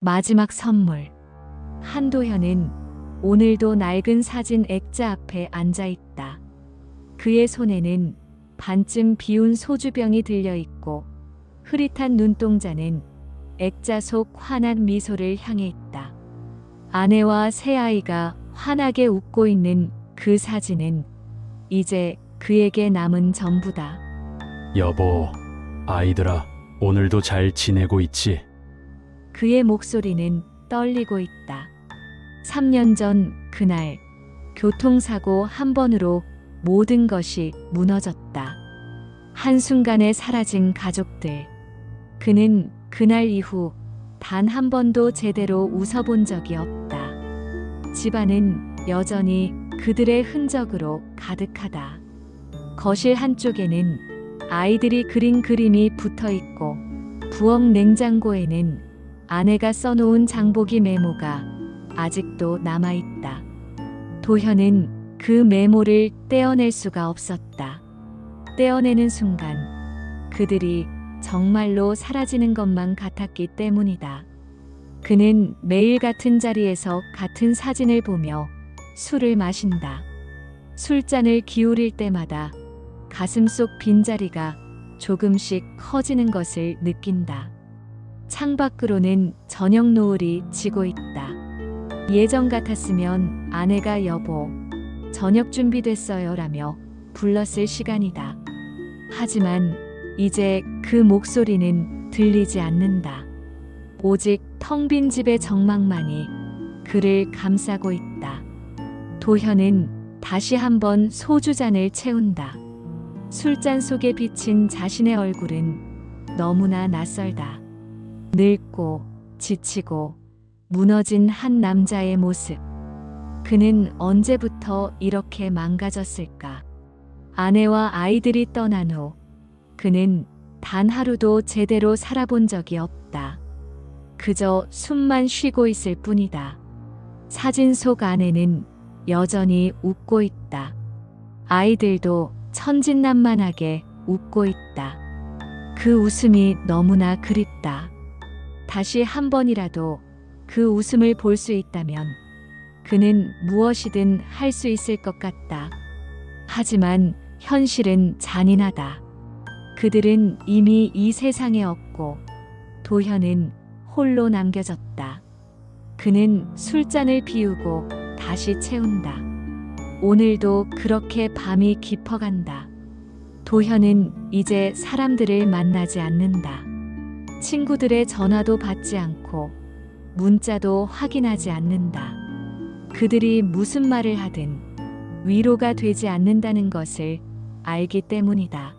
마지막 선물. 한도현은 오늘도 낡은 사진 액자 앞에 앉아 있다. 그의 손에는 반쯤 비운 소주병이 들려 있고 흐릿한 눈동자는 액자 속 환한 미소를 향해 있다. 아내와 새 아이가 환하게 웃고 있는 그 사진은 이제 그에게 남은 전부다. 여보, 아이들아, 오늘도 잘 지내고 있지? 그의 목소리는 떨리고 있다. 3년 전 그날 교통사고 한 번으로 모든 것이 무너졌다. 한순간에 사라진 가족들. 그는 그날 이후 단 한 번도 제대로 웃어본 적이 없다. 집안은 여전히 그들의 흔적으로 가득하다. 거실 한쪽에는 아이들이 그린 그림이 붙어 있고 부엌 냉장고에는 아내가 써놓은 장보기 메모가 아직도 남아있다. 도현은 그 메모를 떼어낼 수가 없었다. 떼어내는 순간 그들이 정말로 사라지는 것만 같았기 때문이다. 그는 매일 같은 자리에서 같은 사진을 보며 술을 마신다. 술잔을 기울일 때마다 가슴 속 빈자리가 조금씩 커지는 것을 느낀다. 창밖으로는 저녁 노을이 지고 있다. 예전 같았으면 아내가 여보, 저녁 준비됐어요 라며 불렀을 시간이다. 하지만 이제 그 목소리는 들리지 않는다. 오직 텅 빈 집의 정막만이 그를 감싸고 있다. 도현은 다시 한번 소주잔을 채운다. 술잔 속에 비친 자신의 얼굴은 너무나 낯설다. 늙고 지치고 무너진 한 남자의 모습. 그는 언제부터 이렇게 망가졌을까? 아내와 아이들이 떠난 후 그는 단 하루도 제대로 살아본 적이 없다. 그저 숨만 쉬고 있을 뿐이다. 사진 속 아내는 여전히 웃고 있다. 아이들도 천진난만하게 웃고 있다. 그 웃음이 너무나 그립다. 다시 한 번이라도 그 웃음을 볼 수 있다면 그는 무엇이든 할 수 있을 것 같다. 하지만 현실은 잔인하다. 그들은 이미 이 세상에 없고 도현은 홀로 남겨졌다. 그는 술잔을 비우고 다시 채운다. 오늘도 그렇게 밤이 깊어간다. 도현은 이제 사람들을 만나지 않는다. 친구들의 전화도 받지 않고 문자도 확인하지 않는다. 그들이 무슨 말을 하든 위로가 되지 않는다는 것을 알기 때문이다.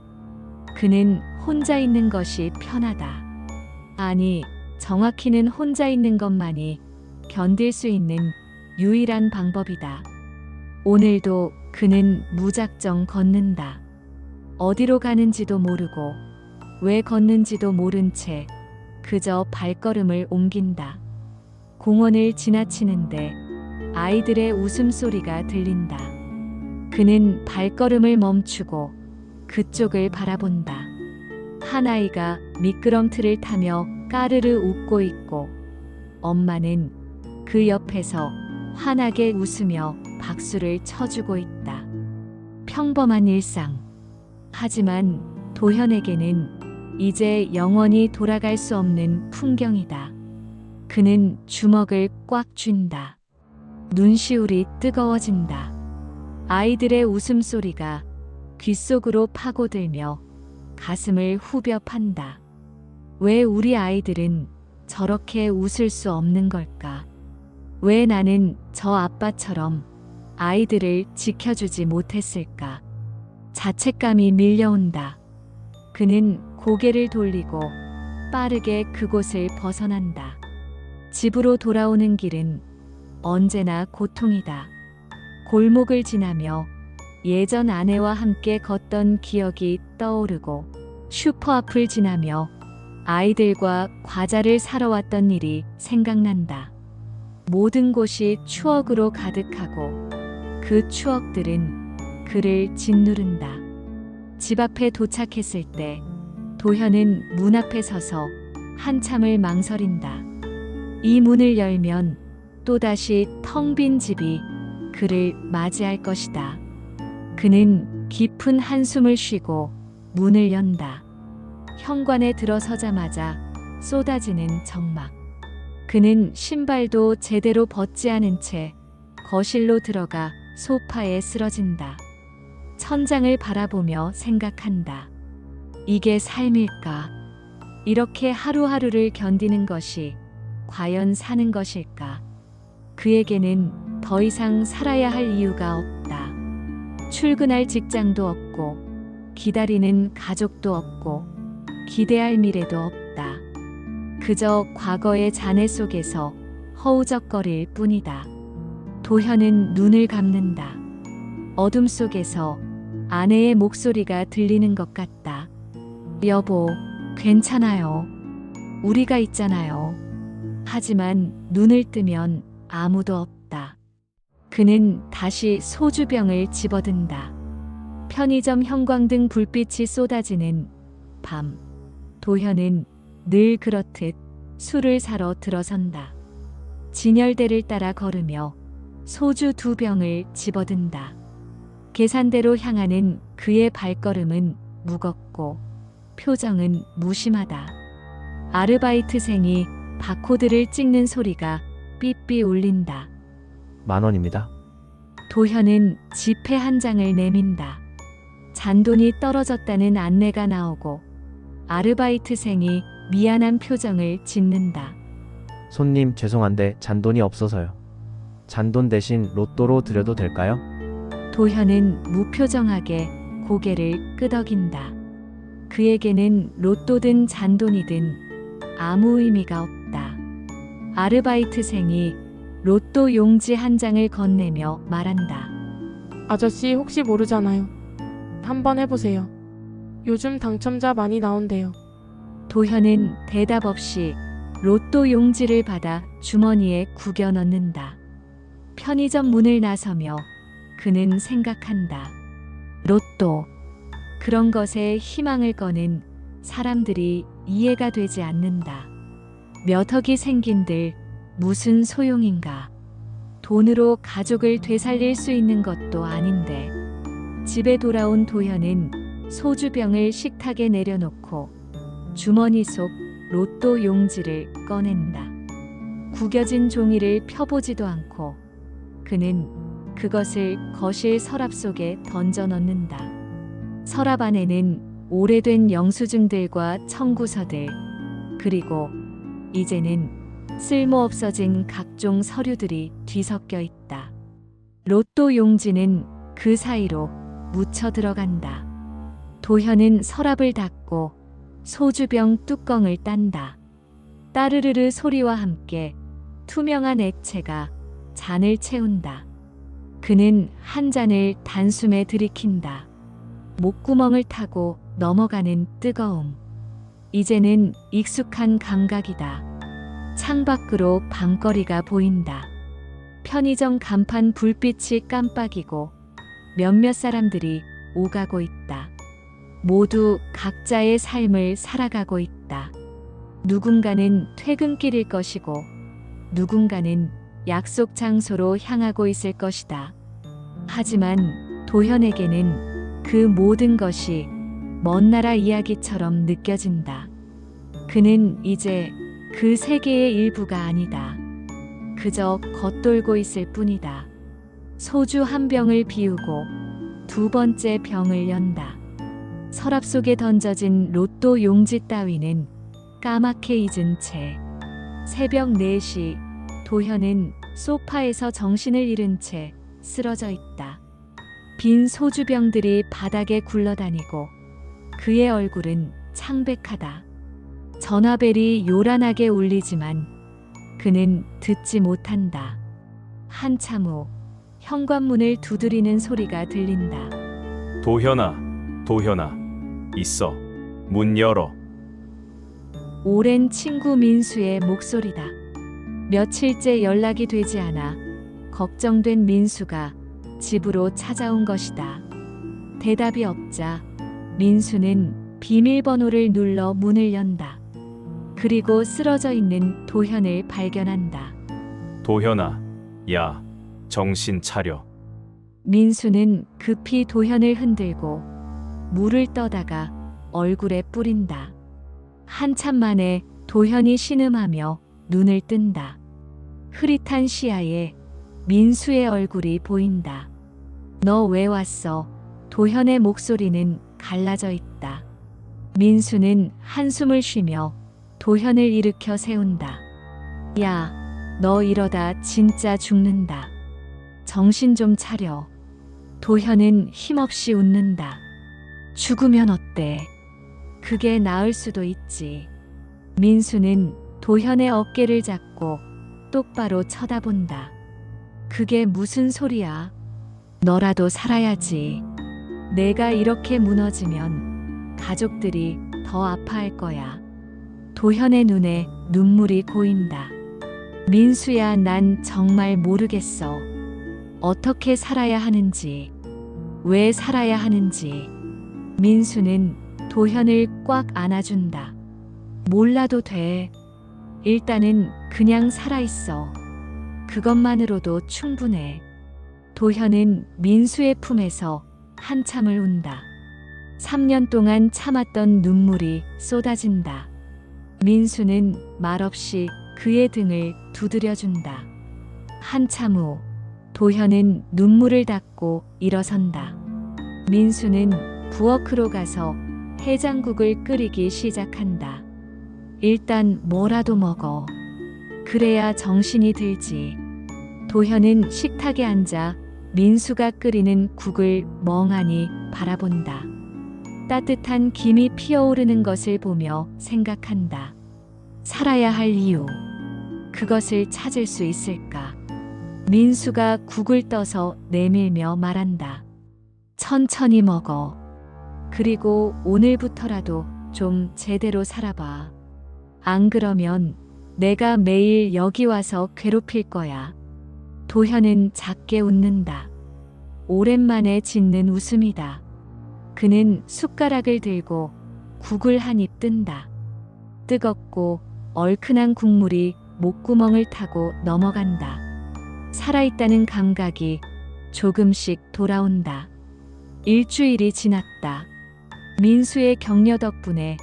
그는 혼자 있는 것이 편하다. 아니, 정확히는 혼자 있는 것만이 견딜 수 있는 유일한 방법이다. 오늘도 그는 무작정 걷는다. 어디로 가는지도 모르고 왜 걷는지도 모른 채 그저 발걸음을 옮긴다. 공원을 지나치는데 아이들의 웃음소리가 들린다. 그는 발걸음을 멈추고 그쪽을 바라본다. 한 아이가 미끄럼틀을 타며 까르르 웃고 있고 엄마는 그 옆에서 환하게 웃으며 박수를 쳐주고 있다. 평범한 일상. 하지만 도현에게는 이제 영원히 돌아갈 수 없는 풍경이다. 그는 주먹을 꽉 쥔다. 눈시울이 뜨거워진다. 아이들의 웃음소리가 귓속으로 파고들며 가슴을 후벼 판다. 왜 우리 아이들은 저렇게 웃을 수 없는 걸까? 왜 나는 저 아빠처럼 아이들을 지켜주지 못했을까? 자책감이 밀려온다. 그는 고개를 돌리고 빠르게 그곳을 벗어난다. 집으로 돌아오는 길은 언제나 고통이다. 골목을 지나며 예전 아내와 함께 걷던 기억이 떠오르고 슈퍼 앞을 지나며 아이들과 과자를 사러 왔던 일이 생각난다. 모든 곳이 추억으로 가득하고 그 추억들은 그를 짓누른다. 집 앞에 도착했을 때 도현은 문 앞에 서서 한참을 망설인다. 이 문을 열면 또다시 텅 빈 집이 그를 맞이할 것이다. 그는 깊은 한숨을 쉬고 문을 연다. 현관에 들어서자마자 쏟아지는 정막. 그는 신발도 제대로 벗지 않은 채 거실로 들어가 소파에 쓰러진다. 천장을 바라보며 생각한다. 이게 삶일까? 이렇게 하루하루를 견디는 것이 과연 사는 것일까? 그에게는 더 이상 살아야 할 이유가 없다. 출근할 직장도 없고, 기다리는 가족도 없고, 기대할 미래도 없다. 그저 과거의 잔해 속에서 허우적거릴 뿐이다. 도현은 눈을 감는다. 어둠 속에서 아내의 목소리가 들리는 것 같다. 여보, 괜찮아요. 우리가 있잖아요. 하지만 눈을 뜨면 아무도 없다. 그는 다시 소주병을 집어든다. 편의점 형광등 불빛이 쏟아지는 밤. 도현은 늘 그렇듯 술을 사러 들어선다. 진열대를 따라 걸으며 소주 2병을 집어든다. 계산대로 향하는 그의 발걸음은 무겁고 표정은 무심하다. 아르바이트생이 바코드를 찍는 소리가 삐삐 울린다. 10,000원입니다. 도현은 지폐 한 장을 내민다. 잔돈이 떨어졌다는 안내가 나오고 아르바이트생이 미안한 표정을 짓는다. 손님 죄송한데 잔돈이 없어서요. 잔돈 대신 로또로 드려도 될까요? 도현은 무표정하게 고개를 끄덕인다. 그에게는 로또든 잔돈이든 아무 의미가 없다. 아르바이트생이 로또 용지 한 장을 건네며 말한다. 아저씨 혹시 모르잖아요. 한번 해보세요. 요즘 당첨자 많이 나온대요. 도현은 대답 없이 로또 용지를 받아 주머니에 구겨 넣는다. 편의점 문을 나서며 그는 생각한다. 로또. 그런 것에 희망을 거는 사람들이 이해가 되지 않는다. 몇 억이 생긴들 무슨 소용인가. 돈으로 가족을 되살릴 수 있는 것도 아닌데. 집에 돌아온 도현은 소주병을 식탁에 내려놓고 주머니 속 로또 용지를 꺼낸다. 구겨진 종이를 펴보지도 않고 그는 그것을 거실 서랍 속에 던져 넣는다. 서랍 안에는 오래된 영수증들과 청구서들, 그리고 이제는 쓸모없어진 각종 서류들이 뒤섞여 있다. 로또 용지는 그 사이로 묻혀 들어간다. 도현은 서랍을 닫고 소주병 뚜껑을 딴다. 따르르르 소리와 함께 투명한 액체가 잔을 채운다. 그는 한 잔을 단숨에 들이킨다. 목구멍을 타고 넘어가는 뜨거움. 이제는 익숙한 감각이다. 창밖으로 밤거리가 보인다. 편의점 간판 불빛이 깜빡이고 몇몇 사람들이 오가고 있다. 모두 각자의 삶을 살아가고 있다. 누군가는 퇴근길일 것이고 누군가는 약속 장소로 향하고 있을 것이다. 하지만 도현에게는 그 모든 것이 먼 나라 이야기처럼 느껴진다. 그는 이제 그 세계의 일부가 아니다. 그저 겉돌고 있을 뿐이다. 소주 한 병을 비우고 두 번째 병을 연다. 서랍 속에 던져진 로또 용지 따위는 까맣게 잊은 채 새벽 4시 도현은 소파에서 정신을 잃은 채 쓰러져 있다. 빈 소주병들이 바닥에 굴러다니고 그의 얼굴은 창백하다. 전화벨이 요란하게 울리지만 그는 듣지 못한다. 한참 후 현관문을 두드리는 소리가 들린다. 도현아, 도현아, 있어. 문 열어. 오랜 친구 민수의 목소리다. 며칠째 연락이 되지 않아 걱정된 민수가 집으로 찾아온 것이다. 대답이 없자 민수는 비밀번호를 눌러 문을 연다. 그리고 쓰러져 있는 도현을 발견한다. 도현아, 야, 정신 차려. 민수는 급히 도현을 흔들고 물을 떠다가 얼굴에 뿌린다. 한참 만에 도현이 신음하며 눈을 뜬다. 흐릿한 시야에 민수의 얼굴이 보인다. 너 왜 왔어? 도현의 목소리는 갈라져 있다. 민수는 한숨을 쉬며 도현을 일으켜 세운다. 야, 너 이러다 진짜 죽는다. 정신 좀 차려. 도현은 힘없이 웃는다. 죽으면 어때? 그게 나을 수도 있지. 민수는 도현의 어깨를 잡고 똑바로 쳐다본다. 그게 무슨 소리야? 너라도 살아야지. 내가 이렇게 무너지면 가족들이 더 아파할 거야. 도현의 눈에 눈물이 고인다. 민수야, 난 정말 모르겠어. 어떻게 살아야 하는지, 왜 살아야 하는지. 민수는 도현을 꽉 안아준다. 몰라도 돼. 일단은 그냥 살아있어. 그것만으로도 충분해. 도현은 민수의 품에서 한참을 운다. 3년 동안 참았던 눈물이 쏟아진다. 민수는 말없이 그의 등을 두드려준다. 한참 후 도현은 눈물을 닦고 일어선다. 민수는 부엌으로 가서 해장국을 끓이기 시작한다. 일단 뭐라도 먹어. 그래야 정신이 들지. 도현은 식탁에 앉아 민수가 끓이는 국을 멍하니 바라본다. 따뜻한 김이 피어오르는 것을 보며 생각한다. 살아야 할 이유. 그것을 찾을 수 있을까? 민수가 국을 떠서 내밀며 말한다. 천천히 먹어. 그리고 오늘부터라도 좀 제대로 살아봐. 안 그러면 내가 매일 여기 와서 괴롭힐 거야. 도현은 작게 웃는다. 오랜만에 짓는 웃음이다. 그는 숟가락을 들고 국을 한 입 뜬다. 뜨겁고 얼큰한 국물이 목구멍을 타고 넘어간다. 살아있다는 감각이 조금씩 돌아온다. 일주일이 지났다. 민수의 격려 덕분에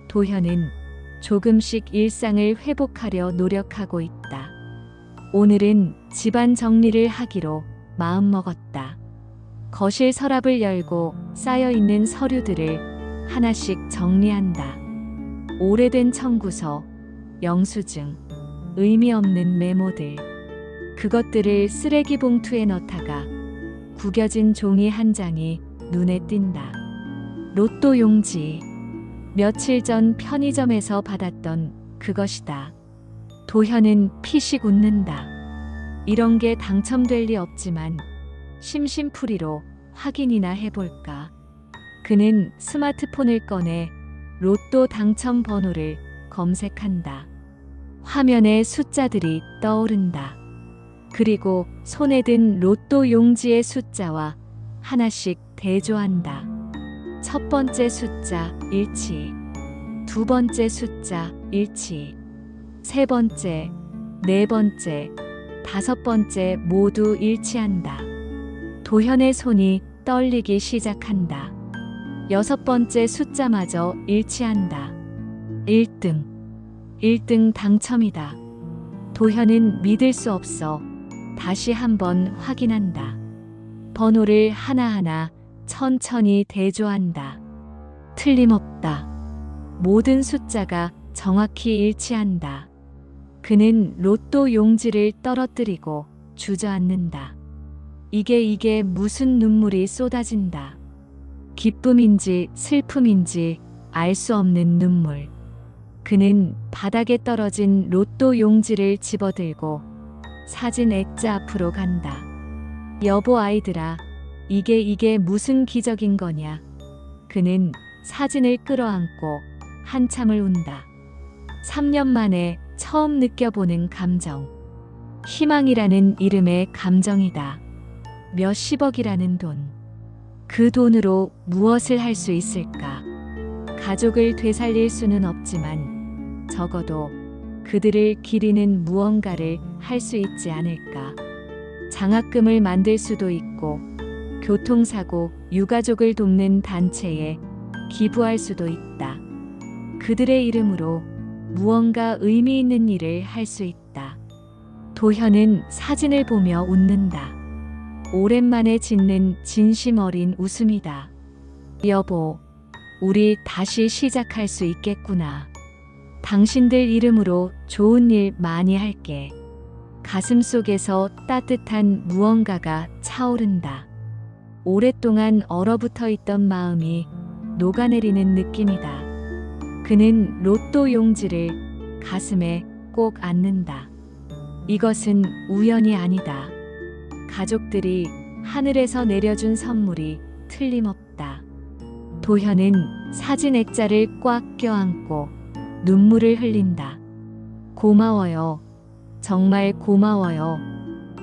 도현은 조금씩 일상을 회복하려 노력하고 있다. 오늘은 집안 정리를 하기로 마음먹었다. 거실 서랍을 열고 쌓여있는 서류들을 하나씩 정리한다. 오래된 청구서, 영수증, 의미 없는 메모들. 그것들을 쓰레기 봉투에 넣다가 구겨진 종이 한 장이 눈에 띈다. 로또 용지. 며칠 전 편의점에서 받았던 그것이다. 도현은 피식 웃는다. 이런 게 당첨될 리 없지만 심심풀이로 확인이나 해볼까. 그는 스마트폰을 꺼내 로또 당첨 번호를 검색한다. 화면에 숫자들이 떠오른다. 그리고 손에 든 로또 용지의 숫자와 하나씩 대조한다. 첫 번째 숫자 일치, 두 번째 숫자 일치, 세 번째, 네 번째, 다섯 번째 모두 일치한다. 도현의 손이 떨리기 시작한다. 여섯 번째 숫자마저 일치한다. 1등 당첨이다. 도현은 믿을 수 없어 다시 한번 확인한다. 번호를 하나하나 천천히 대조한다. 틀림없다. 모든 숫자가 정확히 일치한다. 그는 로또 용지를 떨어뜨리고 주저앉는다. 이게 무슨 눈물이 쏟아진다. 기쁨인지 슬픔인지 알 수 없는 눈물. 그는 바닥에 떨어진 로또 용지를 집어들고 사진 액자 앞으로 간다. 여보 아이들아, 이게 무슨 기적인 거냐. 그는 사진을 끌어안고 한참을 운다. 3년 만에 처음 느껴보는 감정. 희망이라는 이름의 감정이다. 몇십억이라는 돈. 그 돈으로 무엇을 할 수 있을까? 가족을 되살릴 수는 없지만 적어도 그들을 기리는 무언가를 할 수 있지 않을까. 장학금을 만들 수도 있고, 교통사고, 유가족을 돕는 단체에 기부할 수도 있다. 그들의 이름으로 무언가 의미 있는 일을 할 수 있다. 도현은 사진을 보며 웃는다. 오랜만에 짓는 진심 어린 웃음이다. 여보, 우리 다시 시작할 수 있겠구나. 당신들 이름으로 좋은 일 많이 할게. 가슴 속에서 따뜻한 무언가가 차오른다. 오랫동안 얼어붙어 있던 마음이 녹아내리는 느낌이다. 그는 로또 용지를 가슴에 꼭 안는다. 이것은 우연이 아니다. 가족들이 하늘에서 내려준 선물이 틀림없다. 도현은 사진 액자를 꽉 껴안고 눈물을 흘린다. 고마워요. 정말 고마워요.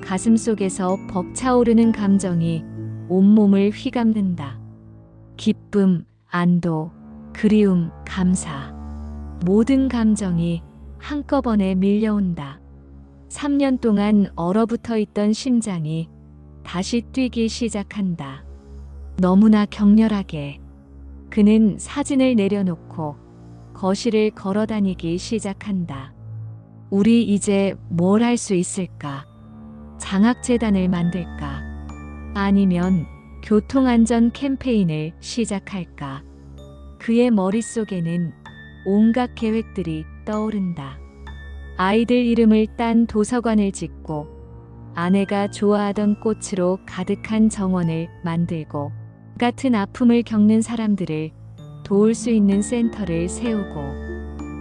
가슴 속에서 벅차오르는 감정이 온몸을 휘감는다. 기쁨, 안도, 그리움, 감사. 모든 감정이 한꺼번에 밀려온다. 3년 동안 얼어붙어 있던 심장이 다시 뛰기 시작한다. 너무나 격렬하게. 그는 사진을 내려놓고 거실을 걸어다니기 시작한다. 우리 이제 뭘 할 수 있을까? 장학재단을 만들까? 아니면 교통안전 캠페인을 시작할까? 그의 머릿속에는 온갖 계획들이 떠오른다. 아이들 이름을 딴 도서관을 짓고, 아내가 좋아하던 꽃으로 가득한 정원을 만들고, 같은 아픔을 겪는 사람들을 도울 수 있는 센터를 세우고,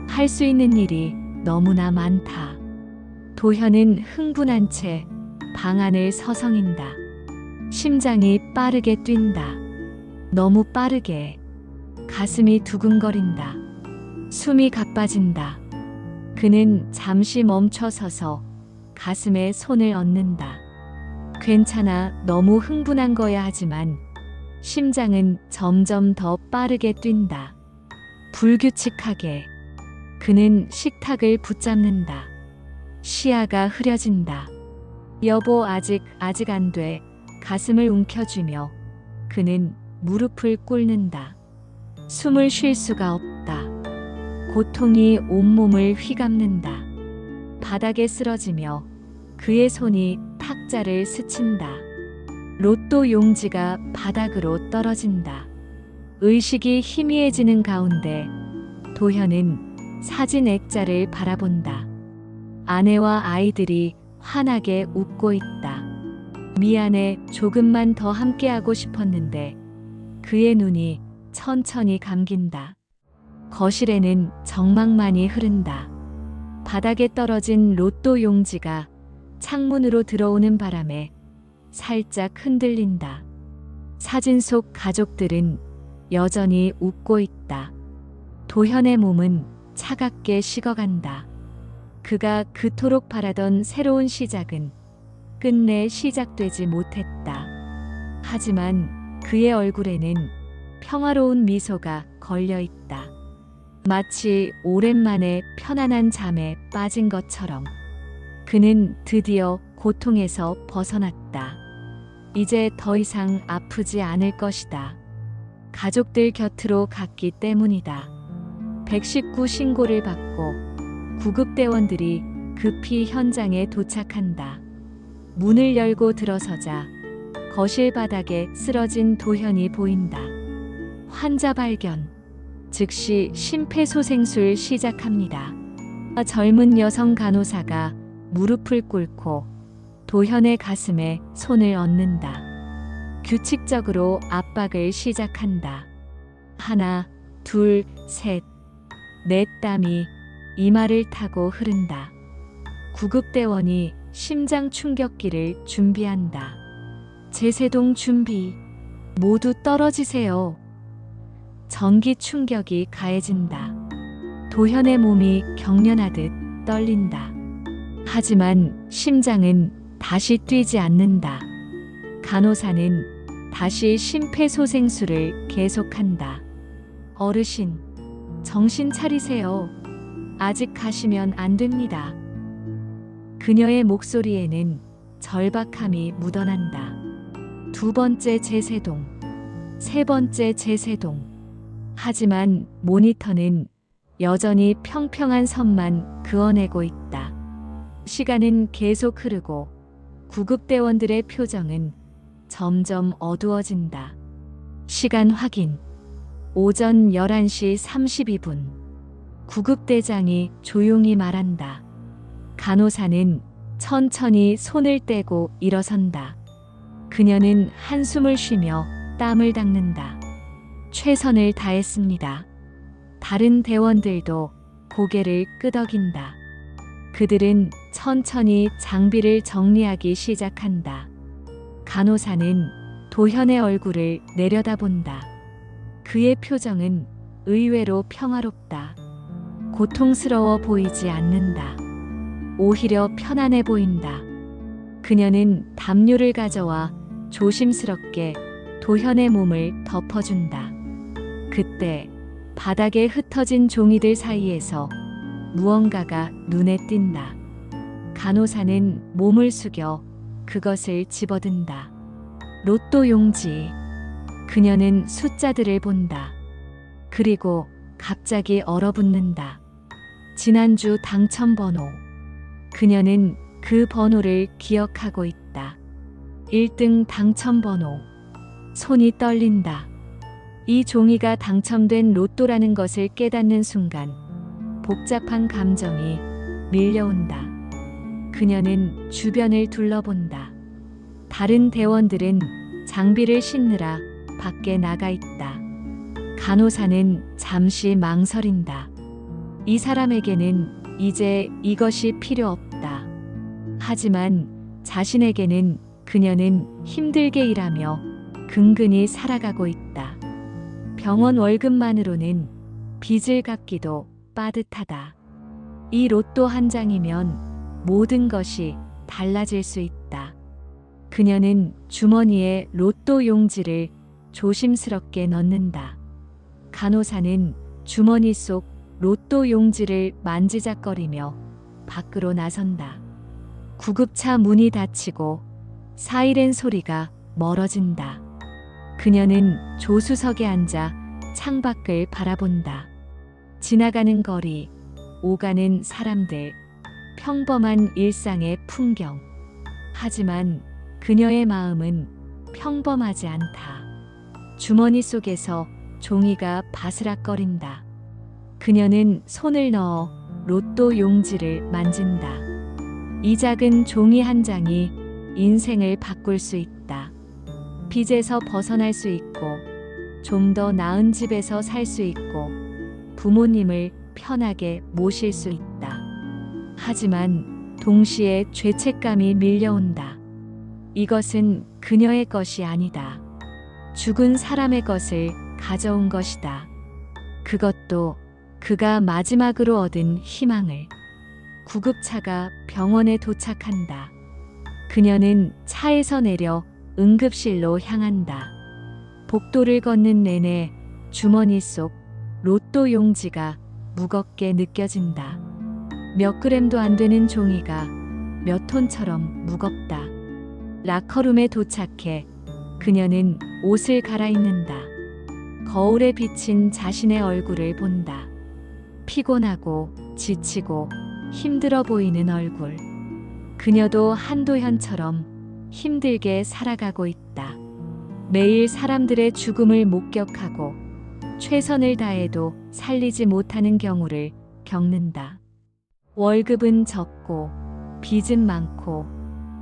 할 수 있는 일이 너무나 많다. 도현은 흥분한 채 방 안을 서성인다. 심장이 빠르게 뛴다. 너무 빠르게. 가슴이 두근거린다. 숨이 가빠진다. 그는 잠시 멈춰 서서 가슴에 손을 얹는다. 괜찮아, 너무 흥분한 거야. 하지만 심장은 점점 더 빠르게 뛴다. 불규칙하게. 그는 식탁을 붙잡는다. 시야가 흐려진다. 여보, 아직 안 돼. 가슴을 움켜쥐며 그는 무릎을 꿇는다. 숨을 쉴 수가 없다. 고통이 온몸을 휘감는다. 바닥에 쓰러지며 그의 손이 탁자를 스친다. 로또 용지가 바닥으로 떨어진다. 의식이 희미해지는 가운데 도현은 사진 액자를 바라본다. 아내와 아이들이 환하게 웃고 있다. 미안해, 조금만 더 함께하고 싶었는데. 그의 눈이 천천히 감긴다. 거실에는 정막만이 흐른다. 바닥에 떨어진 로또 용지가 창문으로 들어오는 바람에 살짝 흔들린다. 사진 속 가족들은 여전히 웃고 있다. 도현의 몸은 차갑게 식어간다. 그가 그토록 바라던 새로운 시작은 끝내 시작되지 못했다. 하지만 그의 얼굴에는 평화로운 미소가 걸려 있다. 마치 오랜만에 편안한 잠에 빠진 것처럼. 그는 드디어 고통에서 벗어났다. 이제 더 이상 아프지 않을 것이다. 가족들 곁으로 갔기 때문이다. 119 신고를 받고 구급대원들이 급히 현장에 도착한다. 문을 열고 들어서자 거실 바닥에 쓰러진 도현이 보인다. 환자 발견. 즉시 심폐소생술 시작합니다. 젊은 여성 간호사가 무릎을 꿇고 도현의 가슴에 손을 얹는다. 규칙적으로 압박을 시작한다. 하나, 둘, 셋, 넷. 땀이 이마를 타고 흐른다. 구급대원이 심장 충격기를 준비한다. 제세동 준비. 모두 떨어지세요. 전기 충격이 가해진다. 도현의 몸이 경련하듯 떨린다. 하지만 심장은 다시 뛰지 않는다. 간호사는 다시 심폐소생술을 계속한다. 어르신, 정신 차리세요. 아직 가시면 안 됩니다. 그녀의 목소리에는 절박함이 묻어난다. 두 번째 제세동, 세 번째 제세동. 하지만 모니터는 여전히 평평한 선만 그어내고 있다. 시간은 계속 흐르고 구급대원들의 표정은 점점 어두워진다. 시간 확인. 오전 11시 32분. 구급대장이 조용히 말한다. 간호사는 천천히 손을 떼고 일어선다. 그녀는 한숨을 쉬며 땀을 닦는다. 최선을 다했습니다. 다른 대원들도 고개를 끄덕인다. 그들은 천천히 장비를 정리하기 시작한다. 간호사는 도현의 얼굴을 내려다본다. 그의 표정은 의외로 평화롭다. 고통스러워 보이지 않는다. 오히려 편안해 보인다. 그녀는 담요를 가져와 조심스럽게 도현의 몸을 덮어준다. 그때 바닥에 흩어진 종이들 사이에서 무언가가 눈에 띈다. 간호사는 몸을 숙여 그것을 집어든다. 로또 용지. 그녀는 숫자들을 본다. 그리고 갑자기 얼어붙는다. 지난주 당첨 번호. 그녀는 그 번호를 기억하고 있다. 1등 당첨 번호. 손이 떨린다. 이 종이가 당첨된 로또라는 것을 깨닫는 순간 복잡한 감정이 밀려온다. 그녀는 주변을 둘러본다. 다른 대원들은 장비를 싣느라 밖에 나가 있다. 간호사는 잠시 망설인다. 이 사람에게는 이제 이것이 필요 없다. 하지만 자신에게는 그녀는 힘들게 일하며 근근히 살아가고 있다. 병원 월급만으로는 빚을 갚기도 빠듯하다. 이 로또 한 장이면 모든 것이 달라질 수 있다. 그녀는 주머니에 로또 용지를 조심스럽게 넣는다. 간호사는 주머니 속 로또 용지를 만지작거리며 밖으로 나선다. 구급차 문이 닫히고 사이렌 소리가 멀어진다. 그녀는 조수석에 앉아 창밖을 바라본다. 지나가는 거리, 오가는 사람들, 평범한 일상의 풍경. 하지만 그녀의 마음은 평범하지 않다. 주머니 속에서 종이가 바스락거린다. 그녀는 손을 넣어 로또 용지를 만진다. 이 작은 종이 한 장이 인생을 바꿀 수 있다. 빚에서 벗어날 수 있고, 좀 더 나은 집에서 살 수 있고, 부모님을 편하게 모실 수 있다. 하지만 동시에 죄책감이 밀려온다. 이것은 그녀의 것이 아니다. 죽은 사람의 것을 가져온 것이다. 그것도 그가 마지막으로 얻은 희망을. 구급차가 병원에 도착한다. 그녀는 차에서 내려 응급실로 향한다. 복도를 걷는 내내 주머니 속 로또 용지가 무겁게 느껴진다. 몇 그램도 안 되는 종이가 몇 톤처럼 무겁다. 라커룸에 도착해 그녀는 옷을 갈아입는다. 거울에 비친 자신의 얼굴을 본다. 피곤하고 지치고 힘들어 보이는 얼굴. 그녀도 한도현처럼 힘들게 살아가고 있다. 매일 사람들의 죽음을 목격하고 최선을 다해도 살리지 못하는 경우를 겪는다. 월급은 적고 빚은 많고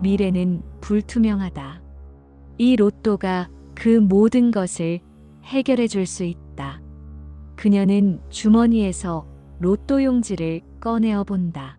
미래는 불투명하다. 이 로또가 그 모든 것을 해결해 줄 수 있다. 그녀는 주머니에서 로또 용지를 꺼내어 본다.